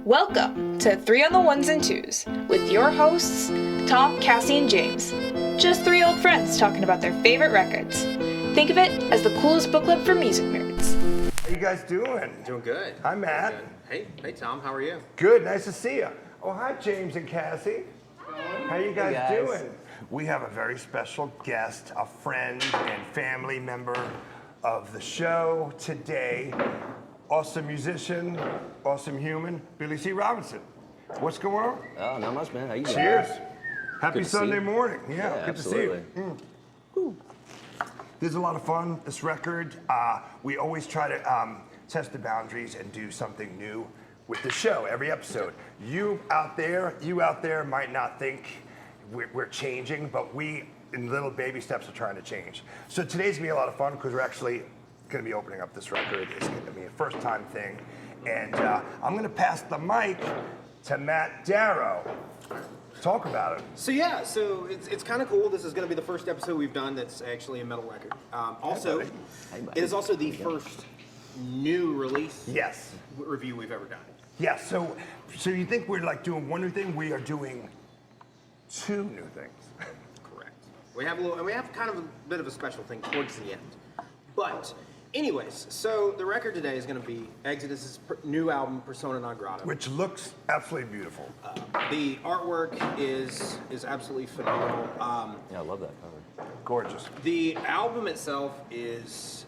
Welcome to 3 on the Ones and Twos with your hosts, Tom, Cassie, and James. Just 3 old friends talking about their favorite records. Think of it as the coolest book club for music nerds. How you guys doing? Doing good. Hi, Matt. Hey Tom, how are you? Good, nice to see you. Oh, hi, James and Cassie. How you guys doing? We have a very special guest, a friend and family member of the show today. Awesome musician, awesome human, Billy C. Robinson. What's going on? Oh, not much, man. How you doing? Cheers. Happy Good to see Sunday you. morning. Yeah, good absolutely. to see you. This is a lot of fun, this record. We always try to test the boundaries and do something new with the show every episode. You out there might not think we're changing, but we, in little baby steps, are trying to change. So today's gonna be a lot of fun because we're actually gonna be opening up this record. It's gonna be a first time thing. And I'm gonna pass the mic to Matt Darrow. Talk about it. So it's kind of cool. This is going to be the first episode we've done that's actually a metal record. Also, buddy. it is also the first new release Yes. review we've ever done. Yes, so you think we're like doing one new thing? We are doing 2 new things. Correct. We have kind of a bit of a special thing towards the end. But anyways, so the record today is going to be Exodus's new album, Persona Non Grata. Which looks absolutely beautiful. The artwork is absolutely phenomenal. Yeah, I love that cover. Gorgeous. The album itself is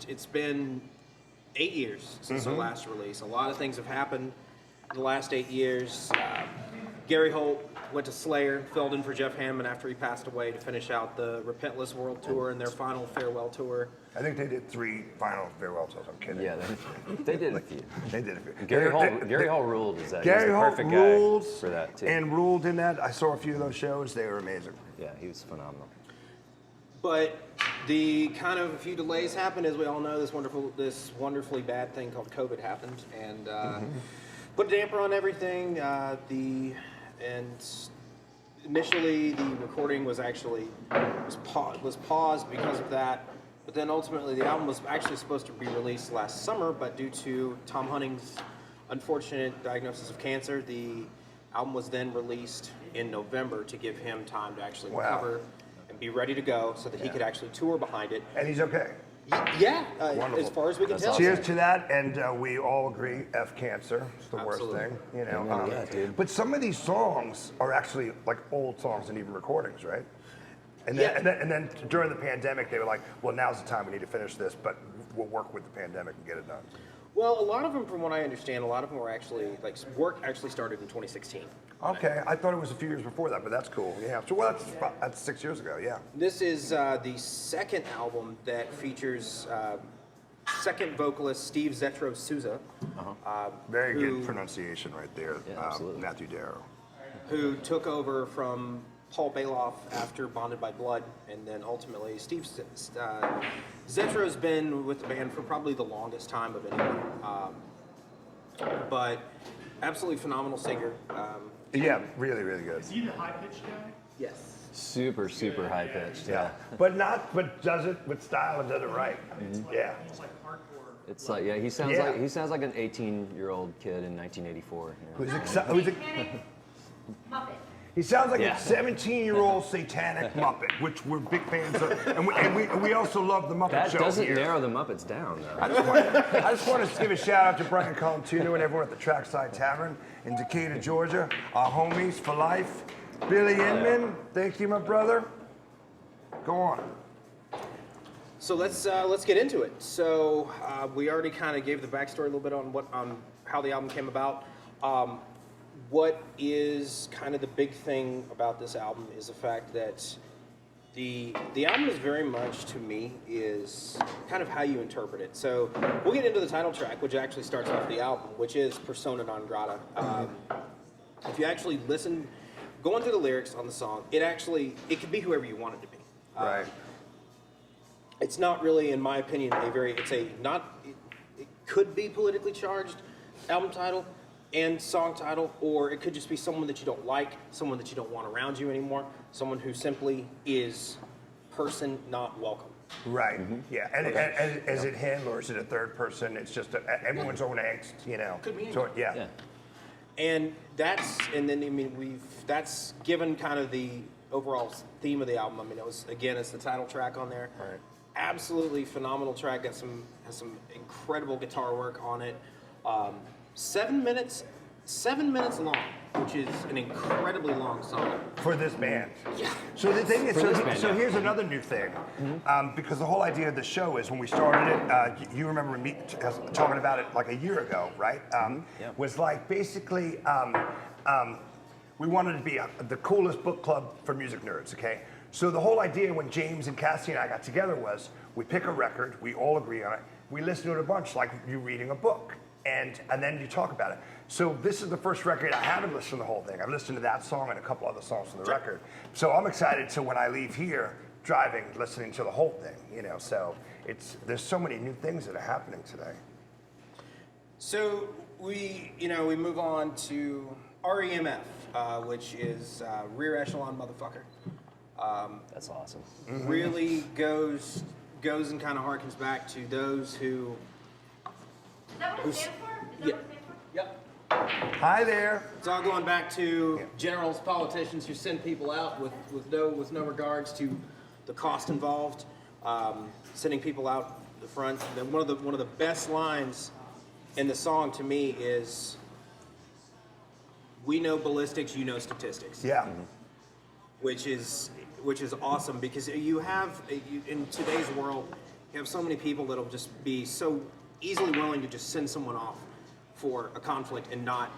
it's been 8 years since our last release. A lot of things have happened in the last 8 years. Gary Holt went to Slayer, filled in for Jeff Hanneman after he passed away to finish out the Repentless World Tour and their final farewell tour. I think they did 3 final farewell tours. I'm kidding. Yeah, they did a few. They did a few. Gary Holt ruled. Is that? Gary He's the Holt perfect rules guy for that too. and ruled in that. I saw a few of those shows. They were amazing. Yeah, he was phenomenal. But the kind of a few delays happened, as we all know. This wonderfully bad thing called COVID happened, and put a damper on everything. Initially the recording was paused because of that. But then ultimately the album was actually supposed to be released last summer, but due to Tom Hunning's unfortunate diagnosis of cancer, the album was then released in November to give him time to actually recover and be ready to go so that he could actually tour behind it. And he's okay. Yeah, Wonderful. as far as we can tell. Cheers to that, and we all agree F cancer. It's the Absolutely. worst thing, you know. Yeah, dude. But some of these songs are actually like old songs and even recordings, right? And then during the pandemic, they were like, well, now's the time we need to finish this, but we'll work with the pandemic and get it done. Well, a lot of them, from what I understand, were actually, work actually started in 2016. Okay, I thought it was a few years before that, but that's cool. Yeah, so that's 6 years ago, yeah. This is the second album that features second vocalist Steve Zetro Souza. Very good pronunciation right there, Yeah, absolutely. Matthew Darrow. Who took over from Paul Bailoff after Bonded by Blood, and then ultimately Zetro's been with the band for probably the longest time of anyone. But absolutely phenomenal singer. Yeah, really, really good. Is he the high-pitched guy? Yes. Super high pitched. Yeah. But does it with style and does it right. Yeah. Almost like hardcore. It's like he sounds like an 18-year-old kid in 1984. You know? Muppet. He sounds like Yeah. a 17-year-old satanic Muppet, which we're big fans of, and we also love the Muppet That Show doesn't here. narrow the Muppets down, though. I just want to give a shout out to Brian Colantino and everyone at the Trackside Tavern in Decatur, Georgia. Our homies for life. Billy Inman, thank you, my brother. Go on. So let's get into it. So we already kind of gave the backstory a little bit on how the album came about. What is kind of the big thing about this album is the fact that the album is very much, to me, is kind of how you interpret it. So we'll get into the title track, which actually starts off the album, which is Persona Non Grata. If you actually listen, going through the lyrics on the song, it could be whoever you want it to be. Right. It's not really, in my opinion, it could be politically charged album title and song title, or it could just be someone that you don't like, someone that you don't want around you anymore, someone who simply is person not welcome. Right. Yeah. And is it him or is it a third person? It's just everyone's own angst, you know. Could be So anyone. yeah. Yeah. And that's given kind of the overall theme of the album. I mean, it's the title track on there. Right. Absolutely phenomenal track. Has some incredible guitar work on it. 7 minutes long, which is an incredibly long song. For this band. Yeah. So the thing is, For this band, so yeah. here's another new thing, because the whole idea of the show is when we started it, you remember me talking about it like a year ago, right? Yeah. Was like basically, we wanted to be the coolest book club for music nerds, okay? So the whole idea when James and Cassie and I got together was we pick a record, we all agree on it, we listen to it a bunch like you reading a book, and then you talk about it. So this is the first record I haven't listened to the whole thing. I've listened to that song and a couple other songs from the record. So I'm excited to when I leave here, driving, listening to the whole thing, you know. So there's so many new things that are happening today. So we move on to REMF, which is Rear Echelon Motherfucker. That's awesome. Really goes and kind of harkens back to those who. Is that what it stands for? Is that Yeah. what it stands for? Yep. Hi there. It's all going back to generals, politicians who send people out with no regards to the cost involved, sending people out the front. One of the best lines in the song to me is, "We know ballistics, you know statistics." Yeah. Which is awesome because in today's world, you have so many people that'll just be so easily willing to just send someone off for a conflict and not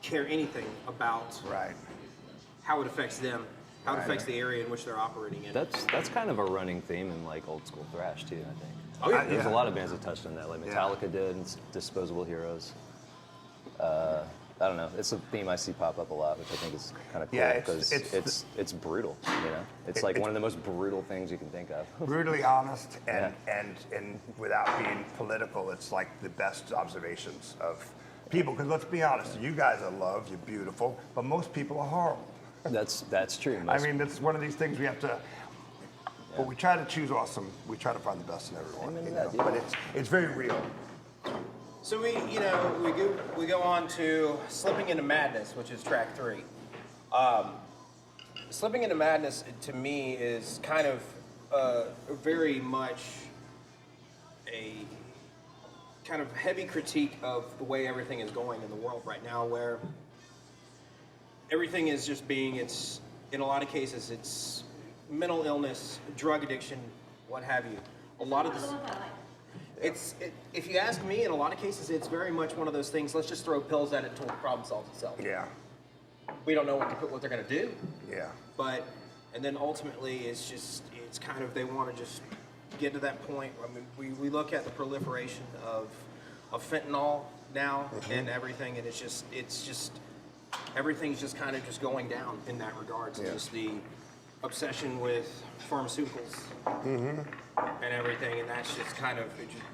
care anything about Right. how it affects them, how it Right. affects the area in which they're operating in. That's kind of a running theme in like old school thrash too, I think. Oh, yeah. There's a lot of bands that touched on that, like Yeah. Metallica did, and Disposable Heroes. I don't know. It's a theme I see pop up a lot, which I think is kind of cool Yeah, because it's brutal. You know, it's like one of the most brutal things you can think of. Brutally honest and without being political, it's like the best observations of people. Because let's be honest, you guys are loved, you're beautiful, but most people are horrible. That's true. I mean, that's one of these things we have to. But we try to choose awesome. We try to find the best in everyone. Amen to You that, know? dude. But it's very real. So we go on to Slipping into Madness, which is track 3. Slipping into Madness to me is kind of very much a kind of heavy critique of the way everything is going in the world right now, where everything is just in a lot of cases it's mental illness, drug addiction, what have you. A lot of this. If you ask me, in a lot of cases, it's very much one of those things. Let's just throw pills at it until the problem solves itself. Yeah. We don't know what they're going to do, Yeah. and then ultimately, it's kind of they want to just get to that point. I mean, we look at the proliferation of fentanyl now and everything, and it's just everything's just kind of just going down in that regard. So Yeah. just the obsession with pharmaceuticals and everything, and that's just kind of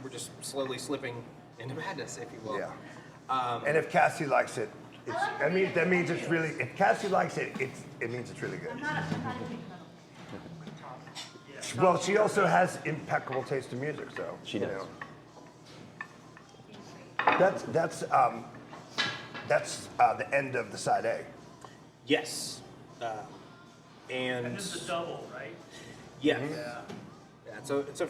we're just slowly slipping into madness, if you will. Yeah. And if Cassie likes it, that means it's really. If Cassie likes it, it means it's really good. I'm not a big fan. Well, she also has impeccable taste in music, so She you does. know. That's the end of the side A. Yes. And This is a double, right? yeah. Mm-hmm. Yeah. It's a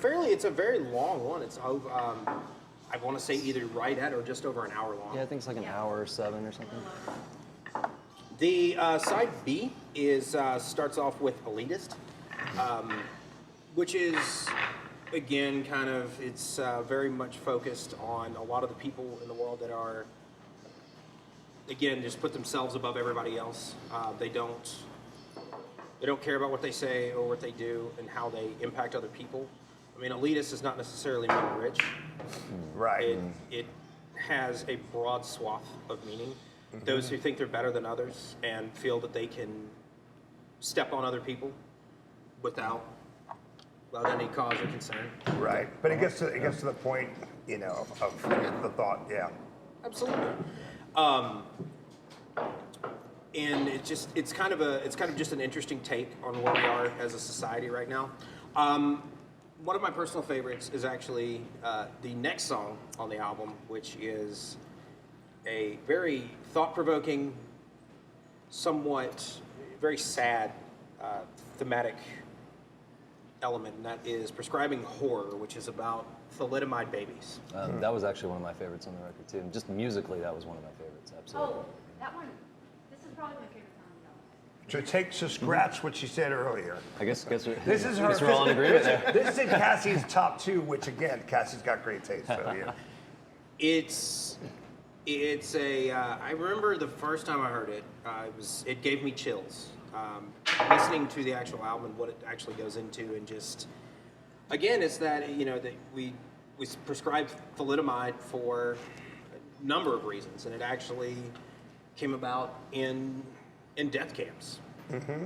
very long one. It's over, I want to say either right at or just over an hour long. Yeah, I think it's like an hour or 7 or something. The side B is starts off with Elitist, which is again kind of it's very much focused on a lot of the people in the world that are again just put themselves above everybody else. They don't care about what they say or what they do and how they impact other people. I mean, elitist does not necessarily mean rich. Right. It has a broad swath of meaning. Those who think they're better than others and feel that they can step on other people without any cause or concern. Right. But it gets to the point, you know, of the thought. Yeah. Absolutely. And it's kind of just an interesting take on where we are as a society right now. One of my personal favorites is actually the next song on the album, which is a very thought-provoking, somewhat very sad thematic element, and that is prescribing horror, which is about thalidomide babies. That was actually one of my favorites on the record too. Just musically, that was one of my favorites. Absolutely. Oh, that one. This is probably my favorite song on the album. To scratch what she said earlier. I guess This is her. Guess we're all in agreement there. This is in Cassie's top 2, which again, Cassie's got great taste. So yeah. It's a. I remember the first time I heard it. It gave me chills. Listening to the actual album and what it actually goes into, and just again, it's that that we prescribed thalidomide for a number of reasons, and it actually came about in death camps.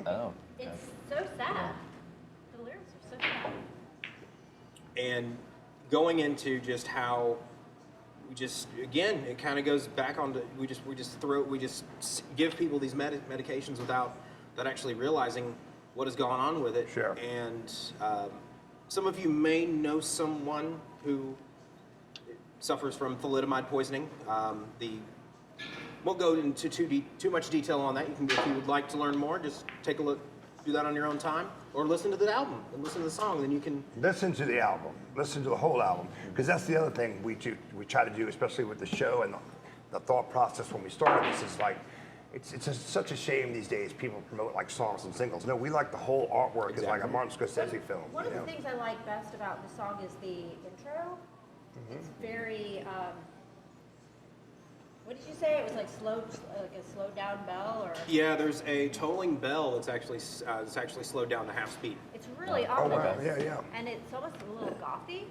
Oh. It's so sad. The lyrics are so sad. And going into just how we just, again, it kind of goes back on to we just give people these medications without actually realizing what is going on with it. Sure. And some of you may know someone who suffers from thalidomide poisoning. Won't go into too much detail on that. You can, if you would like to learn more, just take a look, do that on your own time, or listen to the album and listen to the song. Then you can Listen to the album. Listen to the whole album, because that's the other thing we try to do, especially with the show and the thought process when we started this is like, it's just such a shame these days people promote like songs and singles. No, we like the whole artwork. It's like a Martin Scorsese film. One you of the know? things I like best about the song is the intro. It's very, what did you say? It was like like a slowed down bell, or? Yeah, there's a tolling bell that's actually slowed down to half speed. It's really Oh ominous. wow, yeah. And it's almost a little gothy.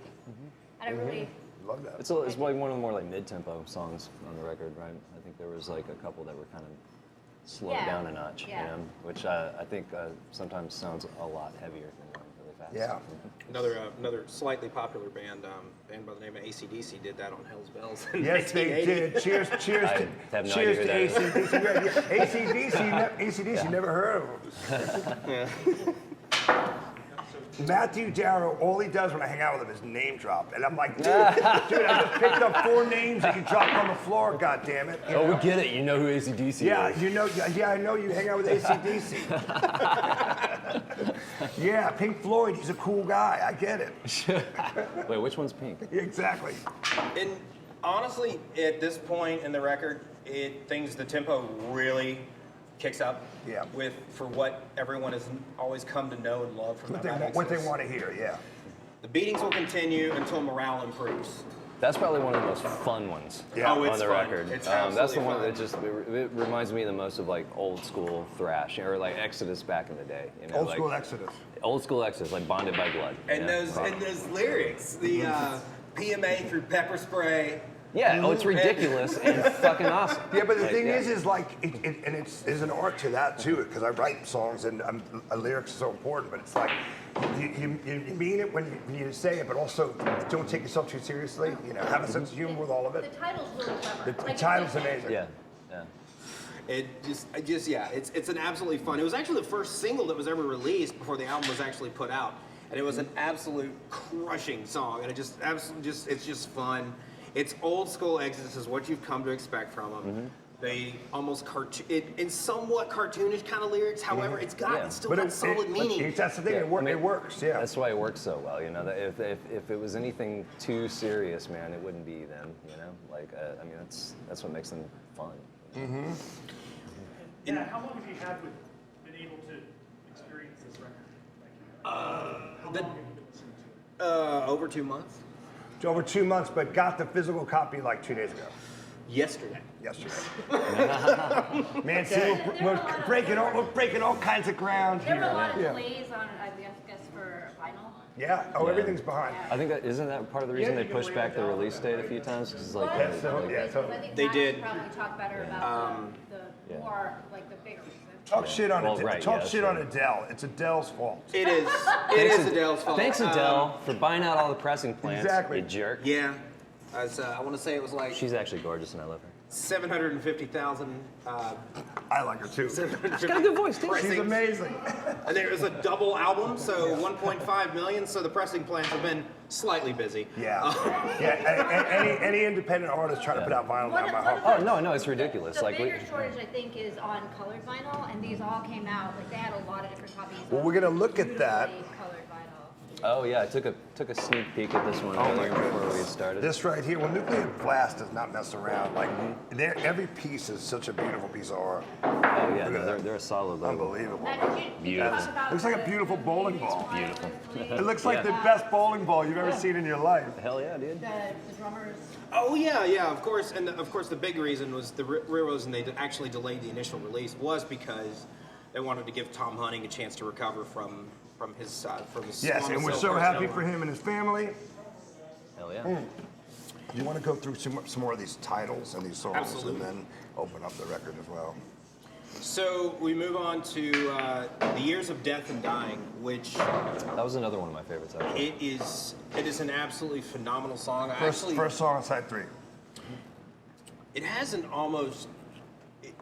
And I really, Love that. It's like one of the more like mid-tempo songs on the record, right? I think there was like a couple that were kind of slowed Yeah. down a notch, Yeah. you know, which I think sometimes sounds a lot heavier than going really fast. Yeah. Another slightly popular band by the name of ACDC did that on Hell's Bells. In Yes, they 1980. did. Cheers I to have no cheers to idea who ACDC. ACDC, never heard of them. Matthew Darrow, all he does when I hang out with him is name drop, and I'm like, dude, I just picked up 4 names that you dropped on the floor. God damn it! You Oh, know? we get it. You know who AC/DC Yeah, is. you know. Yeah, I know you hang out with AC/DC. Yeah, Pink Floyd. He's a cool guy. I get it. Wait, which one's Pink? Exactly. And honestly, at this point in the record, the tempo really kicks up. Yeah. For what everyone has always come to know and love from What they want to hear. Yeah. The beatings will continue until morale improves. That's probably one of the most fun ones Yeah. Oh, it's on the fun. record. It's That's the absolutely one fun. that just it reminds me the most of like old school thrash or like Exodus back in the day. You know, Old like, school Exodus. Old school Exodus, like Bonded by Blood. you And know? those lyrics, the PMA through pepper spray. Yeah, oh, it's ridiculous and fucking awesome. Yeah, but the Like, thing yeah. is like, there's an art to that too, because I write songs and lyrics are so important, but it's like, you mean it when you say it, but also don't take yourself too seriously. You know, have a sense of humor with all of the it. title's really clever. The Like, title's it's like- amazing. Yeah. It's an absolutely fun. It was actually the first single that was ever released before the album was actually put out, and it was an absolute crushing song. And it's just fun. It's old school Exodus is what you've come to expect from them. They almost in somewhat cartoonish kind of lyrics. However, it's still got solid meaning. That's the thing. Yeah, It works. Yeah. That's why it works so well. You know, that if it was anything too serious, man, it wouldn't be them. You know, like I mean, that's what makes them fun. Yeah, how long have you been able to experience this record? How long have you been listening to it? Over 2 months. It's over 2 months, but got the physical copy like 2 days ago. Yesterday. Man, see, we're breaking all kinds of ground There here. were a lot of Yeah. delays on, I guess, for vinyl. Yeah. Oh, everything's behind. I think isn't that part of the reason they pushed back the release date a few times? Because like Well, Yes, so- other yeah, reasons, so- I think They Matt did. should probably talk better about the more, like, the bigger reasons. Talk shit on Well, Adele. right, Talk yeah, shit sure. on Adele. It's Adele's fault. It is. It is Adele's fault. Thanks, Adele, for buying out all the pressing plants. Exactly. You jerk. Yeah. I want to say it was like She's actually gorgeous, and I love her. 750,000. I like her too. She's got a good voice, too. She's amazing. And there was a double album, so 1.5 million. So the pressing plants have been slightly busy. Yeah. Yeah. Any independent artist trying to put out vinyl down my heart. Oh, no, it's ridiculous. The Like, bigger shortage, I think, is on colored vinyl, and these all came out. Like they had a lot of different copies. Well, we're gonna look at that. beautifully colored vinyl. oh yeah, I took a sneak peek at this one earlier before we started. This right here, well, Nuclear Blast does not mess around. Like, every piece is such a beautiful piece of art. Oh yeah, Look at no, that. they're a solid logo. Unbelievable. Did you Beautiful. talk about Looks like a the- beautiful bowling ball. Beautiful. It looks like the best bowling ball you've ever seen in your life. Hell yeah, dude. The drummers. Oh yeah, of course. And of course, the big reason was the reason they actually delayed the initial release was because they wanted to give Tom Hunting a chance to recover from his Yes, and we're so happy for him and his family. Hell yeah. You want to go through some more of these titles and these songs Absolutely. and then open up the record as well. So we move on to The Years of Death and Dying, which That was another one of my favorites. Actually. it is an absolutely phenomenal song. First song on side 3. It has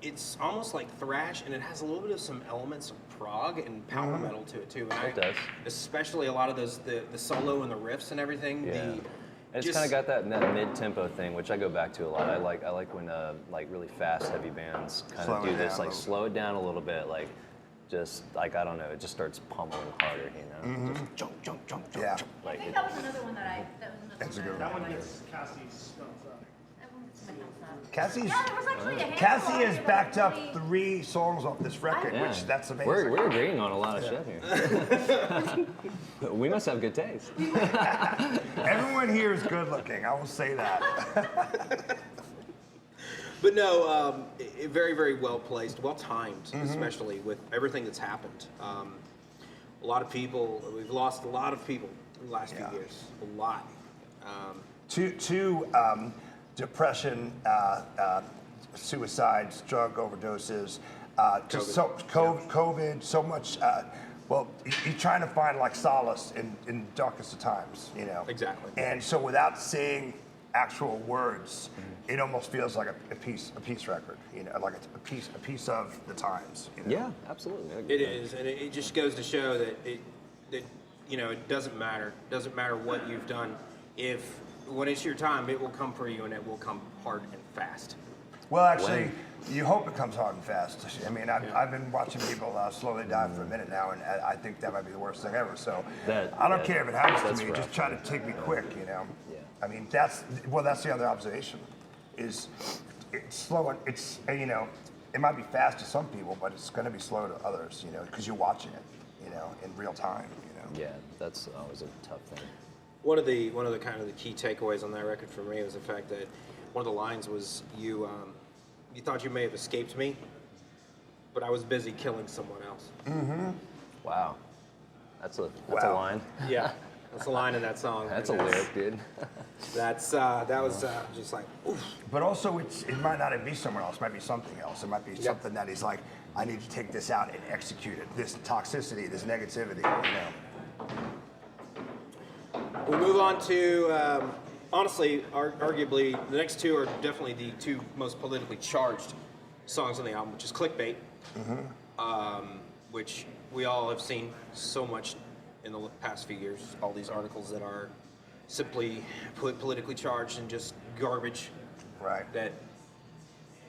it's almost like thrash, and it has a little bit of some elements of prog and power metal to it too. And It does. Especially a lot of those the solo and the riffs and everything. Yeah. And it's just- kind of got that mid-tempo thing, which I go back to a lot. I like when like really fast, heavy bands kind Slow of it do this, down a like little. slow it down a little bit, like just like I don't know, it just starts pummeling harder, you know? Just jump, jump, jump, jump, Yeah. jump. I Like think it, that was another one that That's a good That one. one gets Cassie's thumbs up. That one gets my thumbs up. Cassie's, Yeah, there was actually a handful Cassie has that backed up really- 3 songs off this record, yeah. which that's amazing. We're agreeing on a lot of shit here. We must have good taste. Everyone here is good looking, I will say that. But no, very, very well placed, well timed, especially with everything that's happened. A lot of people, we've lost a lot of people in the last few years. A lot. Two depression, suicides, drug overdoses, just COVID, so much. Well, you're trying to find like solace in darkest of times, you know. Exactly. And so without saying actual words, it almost feels like a peace record, you know, like a piece of the times. You know? Yeah, absolutely. I agree It with that. is, and it just goes to show that it doesn't matter. Doesn't matter what you've done. If when it's your time, it will come for you, and it will come hard and fast. Well, actually, you hope it comes hard and fast. I mean, I've been watching people slowly die for a minute now, and I think that might be the worst thing ever. So I don't care if it happens that's to me. rough. Just try to take me quick, you know. Yeah. I mean, that's the other observation, is it's slow. And it's you know, it might be fast to some people, but it's going to be slow to others, you know, because you're watching it, you know, in real time, you know. Yeah, that's always a tough thing. One of the kind of the key takeaways on that record for me was the fact that one of the lines was you thought you may have escaped me, but I was busy killing someone else. Wow, that's a Wow. line. Yeah, that's a line in that song. That's a And lyric, dude. that was just like, oof. But also, it might not even be somewhere else. It might be something else. It might be something that he's like, I need to take this out and execute it. This toxicity, this negativity, you know. We move on to, honestly, arguably, the next two are definitely the two most politically charged songs on the album, which is Clickbait, which we all have seen so much in the past few years. All these articles that are simply politically charged and just garbage. Right. That,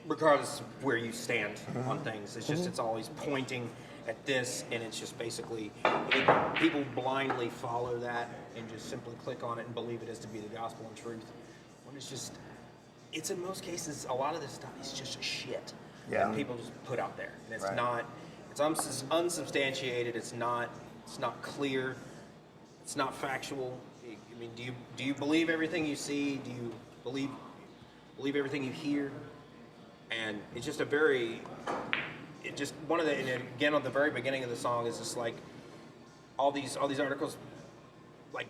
regardless of where you stand on things, it's just it's always pointing at this, and it's just basically people blindly follow that and just simply click on it and believe it is to be the gospel and truth. When it's in most cases, a lot of this stuff is just shit Yeah. that people just put out there, and it's Right. not, it's unsubstantiated. It's not clear. It's not factual. I mean, do you believe everything you see? Do you believe everything you hear? And it's just one of the, and again, at the very beginning of the song is just like all these articles like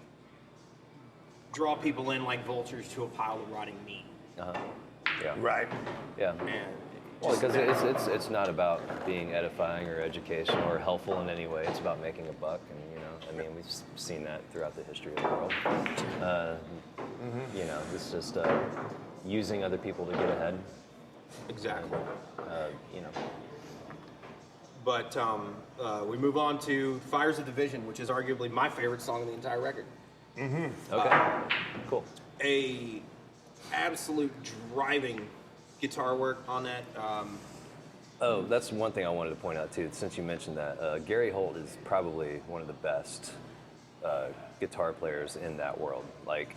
draw people in like vultures to a pile of rotting meat. Yeah. Right. Yeah. And Well, because it's not about being edifying or educational or helpful in any way. It's about making a buck, and I mean, we've seen that throughout the history of the world. You know, it's just using other people to get ahead. Exactly. You know. But we move on to Fires of Division, which is arguably my favorite song in the entire record. Okay. Cool. A absolute driving guitar work on that. Oh, that's one thing I wanted to point out too. Since you mentioned that, Gary Holt is probably one of the best guitar players in that world,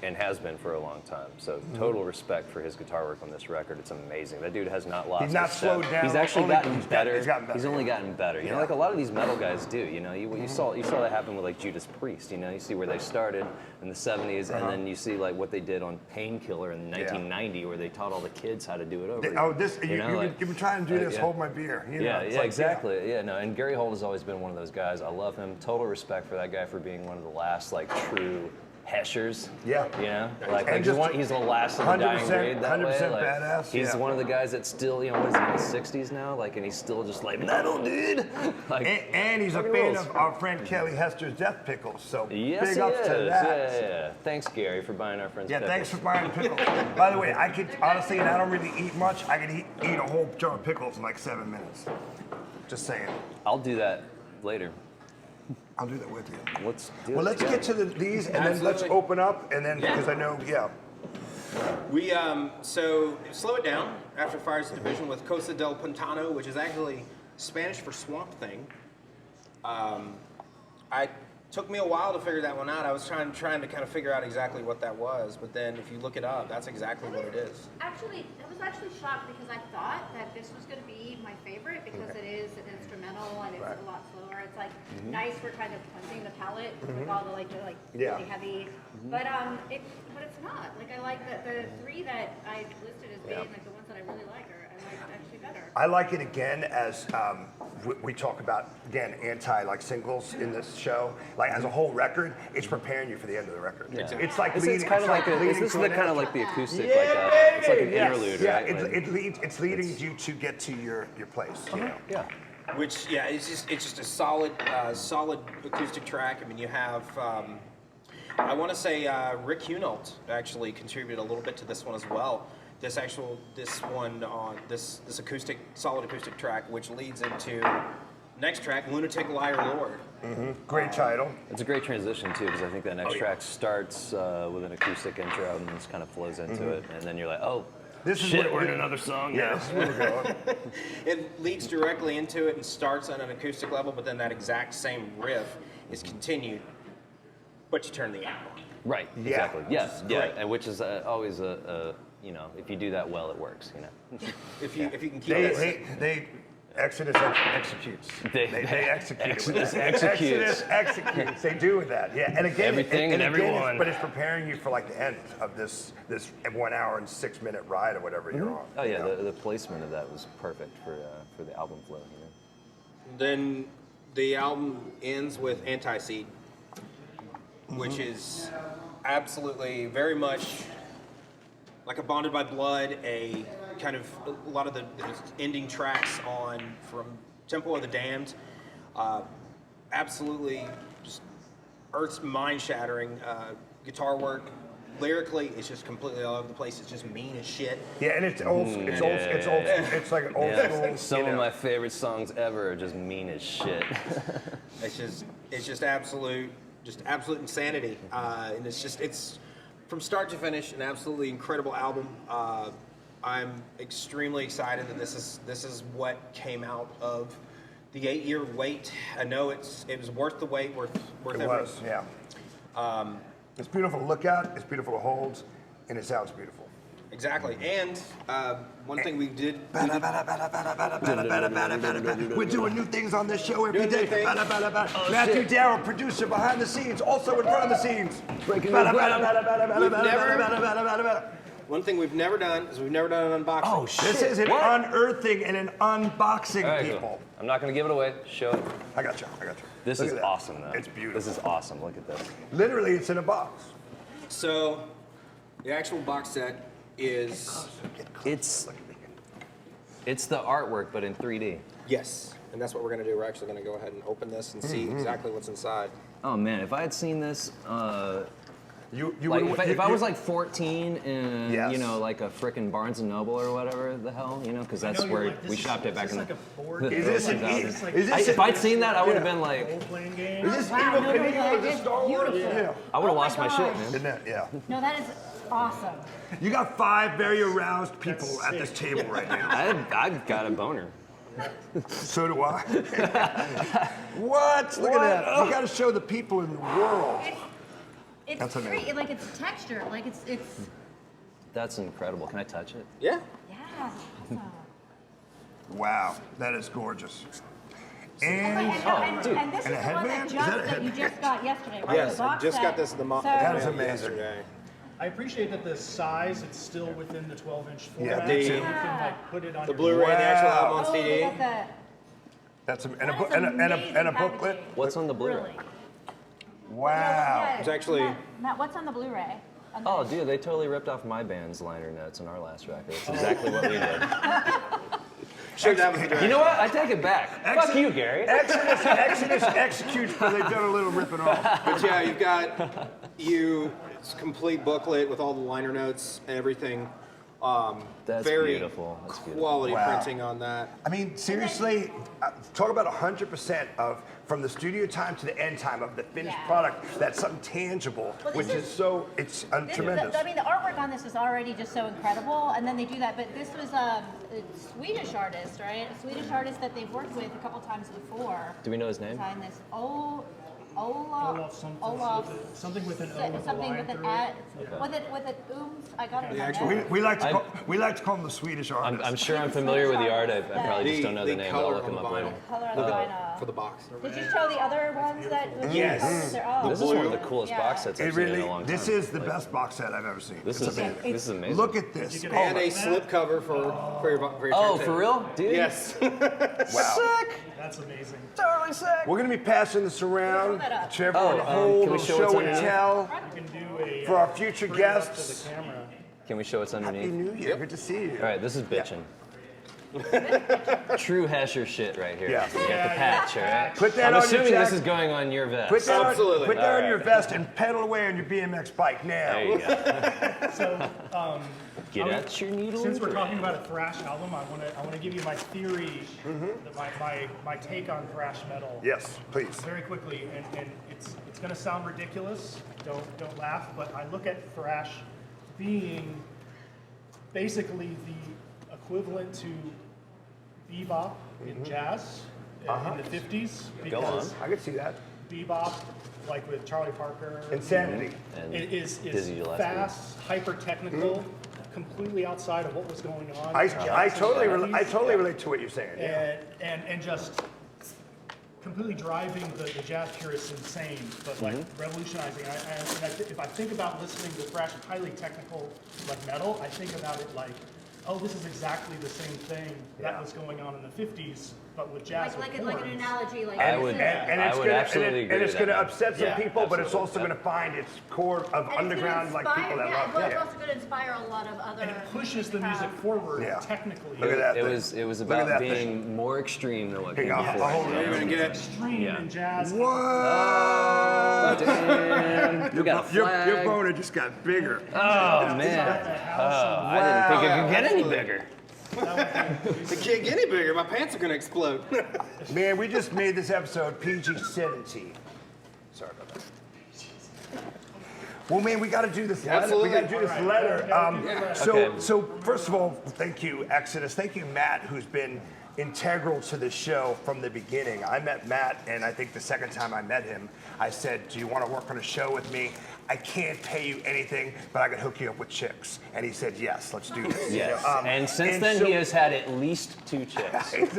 and has been for a long time. So total respect for his guitar work on this record. It's amazing. That dude has not lost. He's not a step. slowed down. He's actually gotten better. He's gotten better. He's only gotten better. You know, like a lot of these metal guys do. You know, you saw that happen with like Judas Priest. You know, you see where they started in the '70s, and then you see like what they did on Painkiller in 1990, where they taught all the kids how to do it over. You've been trying to do this. Hold my beer. You know, exactly. Yeah, no. And Gary Holt has always been one of those guys. I love him. Total respect for that guy for being one of the last true Heshers. Yeah. You know? He's the last of the dying breed that way. 100% badass. He's one of the guys that still, you know, what is he, in his 60s now? And he's still just metal, dude. And he's a fan of our friend Kelly Hester's Death Pickles. So yes, big ups to that. Yeah. Thanks, Gary, for buying our friend's pickles. Thanks for buying pickles. By the way, I could, honestly, and I don't really eat much, I could eat a whole jar of pickles in 7 minutes. Just saying. I'll do that later. I'll do that with you. Let's do Well, let's get to these, and then let's open up, and then, because I know, We, so, slow it down after Fires of Division with Cosa del Pantano, which is actually Spanish for Swamp Thing. Took me a while to figure that one out. I was trying to kind of figure out exactly what that was, but then if you look it up, that's exactly what it is. Actually, I was actually shocked because I thought that this was going to be my favorite because it is an instrumental and it's a lot slower. It's nice for kind of cleansing the palate with all the really heavy. But it's not. I like the three that I listed as being the ones that I really like are actually better. I like it again as we talk about again singles in this show. As a whole record, it's preparing you for the end of the record. Yeah. It's like leading. It's kind of like the acoustic, it's like an interlude, yeah, right? It's leading you to get to your place. You know? Yeah. Which it's just a solid acoustic track. I mean, you have I want to say Rick Hunolt actually contributed a little bit to this one as well. This solid acoustic track, which leads into next track, Lunatic Liar Lord. Great title. It's a great transition too, because I think that next track starts with an acoustic intro and just kind of flows into it, and then you're like, oh, we're in another song now. This is where we're going. It leads directly into it and starts on an acoustic level, but then that exact same riff is continued, but you turn the amp on. Right. Exactly. Yeah. And which is always you know, if you do that well, it works. You know. If you can keep it. Exodus executes. They execute. Exodus executes. Exodus executes. They do with that. Yeah. And again, everything and everyone. But it's preparing you for the end of this 1 hour and 6 minute ride or whatever you're on. Oh yeah, the placement of that was perfect for the album flow. You know? Then the album ends with Antiseed, which is absolutely very much like a Bonded by Blood, a kind of a lot of the ending tracks from Temple of the Damned, absolutely just earth's mind-shattering guitar work. Lyrically, it's just completely all over the place. It's just mean as shit. Yeah, and it's old. It's like an old school. Some of my favorite songs ever are just mean as shit. It's just absolute insanity, and it's from start to finish an absolutely incredible album. I'm extremely excited that this is what came out of the 8-year wait. I know it was worth the wait, worth it every. Was, yeah. It's beautiful to look at, it's beautiful to hold, and it sounds beautiful. Exactly. And one thing we did. We're doing new things on this show every day. Oh, Matthew Darrow, producer behind the scenes, also in front of the scenes. One thing we've never done is we've never done an unboxing. Oh, shit. This is an unearthing and an unboxing, right, people. Cool. I'm not going to give it away. Show it. I got you. This is awesome, though. It's beautiful. This is awesome. Look at this. Literally, it's in a box. So, the actual box set is... It's the artwork, but in 3D. Yes, and that's what we're going to do. We're actually going to go ahead and open this and see exactly what's inside. Oh, man. If I had seen this You Like would've- if I was like 14 in Yes. you know like a frickin' Barnes and Noble or whatever the hell, you know, because that's where we shopped it back in the. Is this an If I'd seen that, I would have been like, Role-playing game. Is this Wow, Evil no, no, Knievel that or the is Star Wars? beautiful. Yeah. I would have Oh my lost my shit, gosh. man. Isn't that, yeah. No, that is awesome. You got 5 very aroused people That's at this sick. table right now. I've got a boner. So do I. What? Look at that. You got to show the people in the world. It's That's amazing. great. Like it's texture. Like it's That's incredible. Can I touch it? Yeah. yeah. Awesome. Wow, that is gorgeous. And And this And is a the one headband? Is that that a you headband? just got yesterday, right? Yes, The I box just set. got this in the That is So- amazing. yesterday. I appreciate that the size, it's still within the 12-inch Yeah, format. me so too. you can like put it on The your Blu-ray and the actual Wow. album on Oh, they CD. got the- that's and a, that book is and a amazing booklet. packaging. What's on the Blu-ray? Really. Wow. Yeah, It's actually- Matt, what's on the Blu-ray? On the- Oh, dude, they totally ripped off my band's liner notes in our last record. It's exactly what we did. Sure, that was the You direction. know what? I take it back. Fuck you, Gary. Exodus executes, but they've done a little ripping off. But yeah, you've got it's a complete booklet with all the liner notes and everything. That's very beautiful. That's beautiful. quality Wow. printing on that. I mean, seriously, talk about 100% of from the studio time to the end time of the finished Yeah. product. That's something tangible, Well, this which is is- so it's tremendous. I mean, the artwork on this is already just so incredible, and then they do that. But this was a Swedish artist, right? A Swedish artist that they've worked with a couple times before. Do we know his name? Designed this. Olaf something with an O with a something line with an through at, it. with an I got it. in my actual- notes. we like to call them the Swedish artists. I'm sure I'm familiar with the art. I probably just don't know the name, but I'll color look on him the up later. Color on the vinyl. for the box. Did you show the other ones that? Yes. Oh, This is one of the coolest Yeah. box sets I've It seen in really, a long time. this is the Like, best box set I've ever seen. This It's is amazing. this is amazing. Look at this. You Oh, can And a slip cover for your Oh, turntable. for real, dude? Yes. wow. Sick. That's amazing. Totally sick. We're going to be passing this around that up. to everyone to Oh, hold can we and show what's show and underneath? tell You can do a for our future bring it up to guests. the camera. Can we show what's Happy underneath? New Year. Good to see you. All right, this is bitchin'. True Hesher shit right here. Yeah. You got the patch, all right? Put that I'm on your assuming this jacket. is going on your vest. Put that, Absolutely. on, put that on Alright. your vest and pedal away on your BMX bike now. There you go. So, Get out your needle. since and we're thread. talking about a thrash album, I want to give you my theory, my take on thrash metal. Yes, please. Very quickly, and it's going to sound ridiculous. Don't laugh, but I look at thrash being basically the equivalent to bebop in jazz in the 50s. Go on. Because I could see that. bebop, like with Charlie Parker, Insanity. And it is Dizzy Gillespie. fast, hyper technical, completely outside of what was going on. I in jazz totally, in the 50s. relate to what you're saying. Yeah. and just completely driving the jazz purists insane, but like revolutionizing. If I think about listening to thrash, highly technical like metal, I think about it like, oh, this is exactly the same thing that was going on in the 50s, but with jazz. Like with an horns. analogy, like I this would- is- And I it's would gonna, absolutely agree and it's with going to that, upset some Yeah, people, but it's absolutely. also going to find its core of And it's gonna underground like people that inspire- love. well, Yeah. it's also going to inspire a lot of other. And it pushes the music forward Yeah. technically. Look at that It thing. was Look at about that being thing. more extreme than what Here came you go. before. I'll hold You're it. gonna get Extreme Yeah. in jazz. Whoa! Damn. We got a Your flag. boner just got bigger. Oh, man. I didn't think it could get any bigger. It can't get any bigger. My pants are gonna explode. Man, we just made this episode PG-17. Sorry about that. Well, man, we got to do this letter. Absolutely. We got to do this letter. Okay. So first of all, thank you, Exodus. Thank you, Matt, who's been integral to the show from the beginning. I met Matt, and I think the second time I met him, I said, "Do you want to work on a show with me? I can't pay you anything, but I can hook you up with chicks." And he said, "Yes, let's do this." Yes. You know, And since and then, so- he has had at least 2 chicks. He's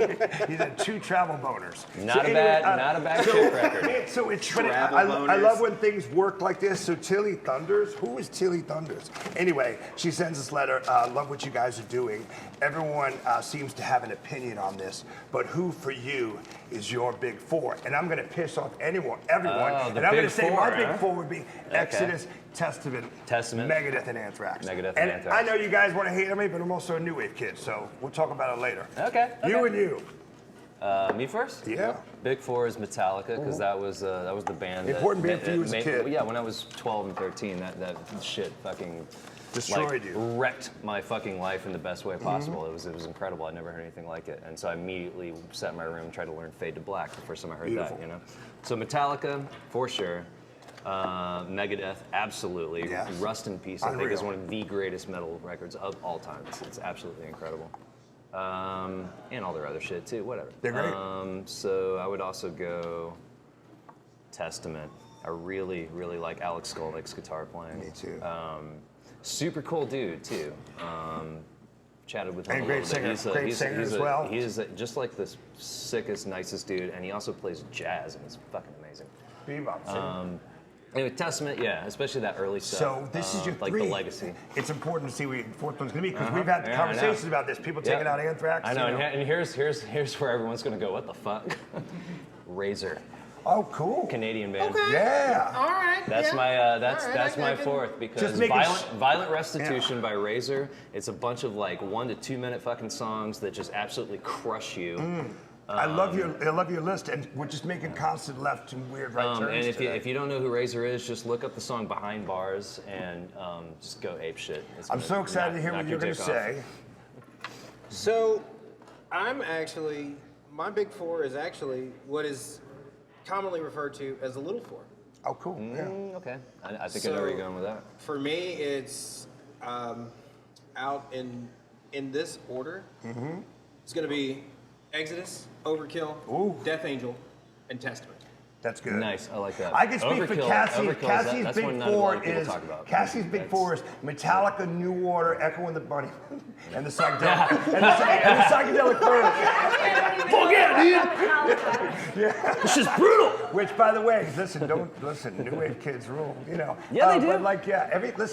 had 2 travel boners. Not a bad chick record. So it's but Travel I boners. love when things work like this. So Tilly Thunders, who is Tilly Thunders? Anyway, she sends this letter. Love what you guys are doing. Everyone seems to have an opinion on this, but who for you is your big 4? And I'm going to piss off everyone. Oh, And the I'm going big to say 4, my huh? big 4 would be Exodus, Testament, Megadeth, and Anthrax. Megadeth and and Anthrax. I know you guys want to hate on me, but I'm also a new wave kid, so we'll talk about it later. Okay. You and you. Me first? Yeah. Big Four is Metallica, because that was the band. Important band for you as a kid. Yeah, when I was 12 and 13, that shit fucking destroyed you. Wrecked my fucking life in the best way possible. It was incredible. I'd never heard anything like it, and so I immediately sat in my room and tried to learn Fade to Black the first time I heard Beautiful. that. So Metallica for sure. Megadeth, absolutely. Yes. Rust in Peace, I think, is Unreal. one of the greatest metal records of all time. It's absolutely incredible. And all their other shit too, whatever. They're great. So I would also go Testament. I really, really like Alex Skolnick's guitar playing. Me too. Super cool dude too. Chatted with him And a great little bit. singer, great singer as well. He is just like the sickest, nicest dude, and he also plays jazz, and it's fucking amazing. Bebop. Anyway, Testament, yeah, especially that early stuff. So this is your like three. the legacy. It's important to see what your fourth one's going to be because we've had conversations about this. People taking out Anthrax. I know, and here's where everyone's gonna go. What the fuck? Razor, Oh, cool. Canadian band. Okay. Yeah. All right. That's yeah. my that's All right, my I can- fourth Just because making Violent Restitution by Razor. It's a bunch of like 1 to 2 minute fucking songs that just absolutely crush you. I love your list, and we're just making constant left and weird right turns. And today. if you don't know who Razor is, just look up the song Behind Bars and just go ape shit. It's I'm gonna so excited to hear knock what your you're going to dick off. say. So, my big four is actually what is commonly referred to as the little four. Oh, cool. Yeah. Okay, I think I know where you're going with that. For me, it's out in this order. It's going to be Exodus, Overkill, Ooh. Death Angel, and Testament. That's good. Nice, I like that. I can speak for Cassie. Overkill, Cassie's that's big one not a lot four of people is talk about. Cassie's big That's- four is Metallica, New Order, Echo and the Bunny, and the psychedelic and the psychedelic furnace. Fuck yeah, dude! This is brutal. Which, by the way, don't listen. New wave kids rule. Yeah, they do. But like,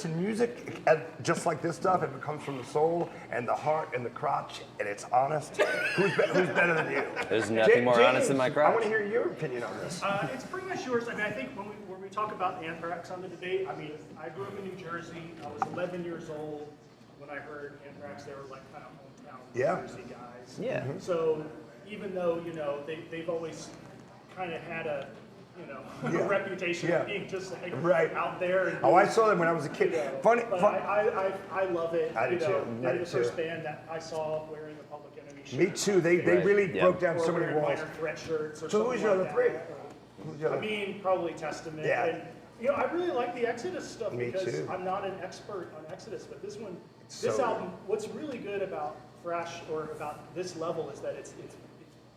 music, just like this stuff, if it comes from the soul and the heart and the crotch, and it's honest, who's better than you? There's nothing more honest than my I crotch. want to hear your opinion on this. It's pretty much yours. I mean, I think when we talk about Anthrax on the debate, I mean, I grew up in New Jersey. I was 11 years old when I heard Anthrax. They were like kind of hometown New Jersey guys. Yeah. So even though, they've always kind of had a, a reputation Yeah. of being just like Right. out there. And Oh, I saw them when I was a kid. Funny. But I love it. I do too. I They're do the too. first band that I saw wearing the Public Enemy shirt. Me too. They Right. really Yeah. broke down Or so many wearing walls. Minor Threat shirts or So something who's your like other three? that. Who's your I other- mean, probably Testament. Yeah. And, I really like the Exodus stuff Me because too. I'm not an expert on Exodus, but this one, so this good. album, what's really good about Thrash or about this level is that it's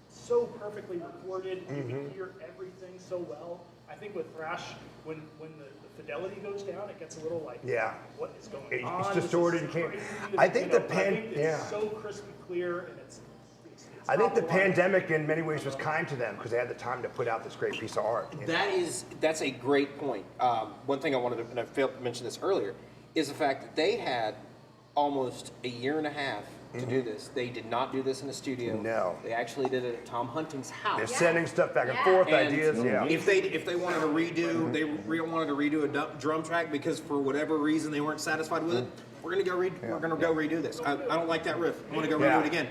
so perfectly recorded. You can hear everything so well. I think with Thrash, when the fidelity goes down, it gets a little like, Yeah. what is going It's on? distorted, This is you can't- crazy. I think the but I think yeah. it's so crisp and clear, and it's I think the top of line. pandemic in many ways was kind to them because they had the time to put out this great piece of art. That's a great point. One thing I wanted to, and I failed to mention this earlier, is the fact that they had almost a year and a half to do this. They did not do this in a studio. No. They actually did it at Tom Hunting's house. They're sending stuff back and Yeah. forth, And ideas. Yeah. If they wanted to redo, wanted to redo a drum track because for whatever reason they weren't satisfied with it. We're gonna go redo this. I don't like that riff. I want to go Yeah. redo it again.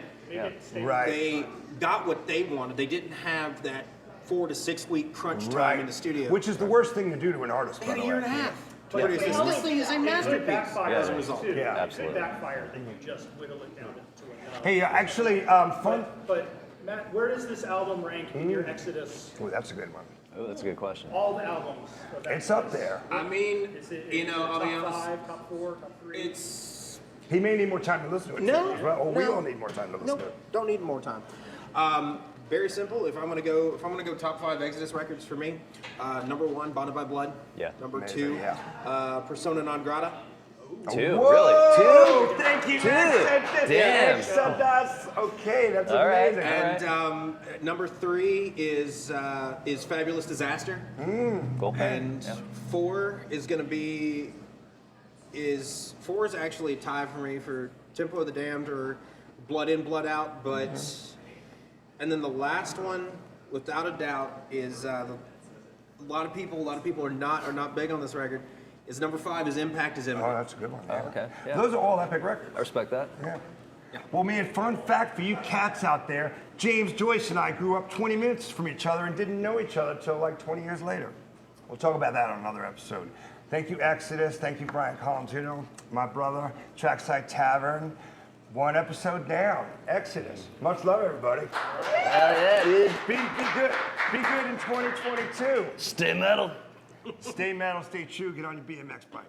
Right. They got what they wanted. They didn't have that 4 to 6 week crunch time Right. in the studio. Which is the worst thing to do to an artist, they by had a the year way. and a half to But produce it this. could- This thing is a It could masterpiece backfire as a too. result. Yeah. It Absolutely. could backfire that you just whittle it down to enough. Hey, actually, fun. But Matt, where does this album rank in your Exodus? Oh, that's a good one. Oh, that's a good question. All the albums. Of It's Exodus. up there. I mean, Is it, I'll be top honest. 5, top 4, top 3? It's He may need more time to listen to it. No, too, as well. Or we no. all need more time to listen no, to it. don't need more time. Very simple. If I'm gonna go top 5 Exodus records for me, number 1, Bonded by Blood. Yeah. Number Amazing, 2, yeah. Persona Non Grata. Two, Whoa! really? Two? Thank you, Two. man. Damn. Except us. Okay, that's All right. amazing. And number 3 is Fabulous Disaster. Cool. And 4 is gonna be 4 is actually a tie for me for Tempo of the Damned or Blood In, Blood Out, but and then the last one, without a doubt, is a lot of people are not big on this record. Is number 5 is Impact is Oh, Imminent. that's a good one. Oh, okay. Yeah. Those are all epic records. I respect that. Yeah. Well, man, fun fact for you cats out there, James, Joyce, and I grew up 20 minutes from each other and didn't know each other until like 20 years later. We'll talk about that on another episode. Thank you, Exodus. Thank you, Brian Colantino, my brother, Trackside Tavern. One episode down. Exodus. Much love, everybody. Yeah, dude. Be good. Be good in 2022. Stay metal. Stay metal, stay true, get on your BMX bike.